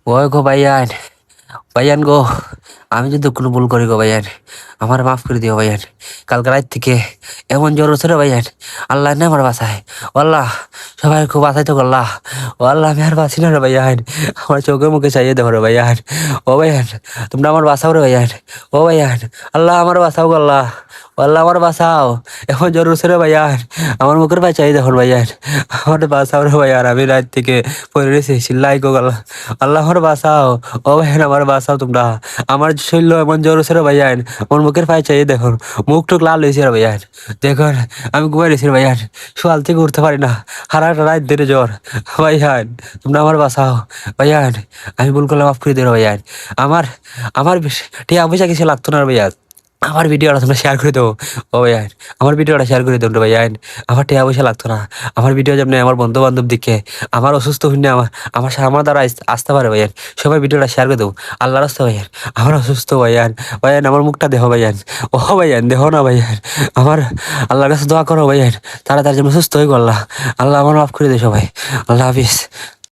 ওই গো ভাইয়ান, ভাইয়ান গো, আমি যদি কোনো ভুল করি গো ভাইয়ান, আমার মাফ করে দিও ভাইয়ান। কালকে রাত থেকে এমন জ্বর হচ্ছে রে ভাইয়ান, আল্লাহ না আমার বাসায়। ও আল্লাহ, সবাই খুব বাসাই তো করল্লাহ। ও আল্লাহ, আমি আর বাঁচি না রে ভাইয়ান, আমার চোখে মুখে চাইয়ে দেবো রে ভাইয়ান। ও ভাইয়ান, তোমরা আমার বাঁচাও রে ভাইয়ান। ও ভাইয়ান, আল্লাহ আমার বাঁচাও গো আল্লাহ। ও আল্লাহ আমার বাঁচাও, এখন জ্বর হচ্ছে রে ভাইয়ান, আমার মুখের ভাই চাই দেখো ভাইয়ান। আমার বাঁচাও রে ভাইয়ান, আমি রাত থেকে পড়ে রয়েছি, চিল্লাই গো আল্লাহ। আল্লাহ আমার বাঁচাও। ও ভাইয়ান আমার বাঁচাও তোমরা, আমার শরীর এমন জ্বর হচ্ছে রে ভাইয়ান, আমার মুখের ফাই চাই দেখুন, মুখ টুক লাল হয়েছে রে ভাইয়ান। দেখুন, আমি ঘুমাই রয়েছি রে ভাইয়ান, সকাল থেকে উঠতে পারি না, সারাটা রাত ধরে জ্বর। ভাইয়ান তোমরা আমার বাঁচাও ভাইয়ান, আমি ভুল করলে মাফ করে দিও রে ভাইয়ান। আমার আমার ঠিক পয়সা কিছু লাগতো না রে ভাইয়ান, আমার ভিডিওটা তোমরা শেয়ার করে দেবো। ও ভাইয়ান, আমার ভিডিওটা শেয়ার করে দেবো রে ভাইয়ান, আমার টাকা পয়সা লাগতো না। আমার ভিডিও যেমনি আমার বন্ধু বান্ধব দিকে, আমার অসুস্থ হইনি, আমার দ্বারা আসতে পারে ভাইয়ান, সবাই ভিডিওটা শেয়ার করে দেবো। আল্লাহ রাস্তা ভাইয়ান, আমার অসুস্থ ভাইয়ান। ভাইয়ান আমার মুখটা দেহ ভাইয়ান। ও ভাইয়ান দেহ না ভাইয়ান, আমার আল্লাহর কাছে দোয়া করো ভাইয়ান, তাড়াতাড়ি যেন সুস্থ হয়ে গো আল্লাহ। আল্লাহ আমার মাফ করে দে সবাই। আল্লাহ হাফিজ।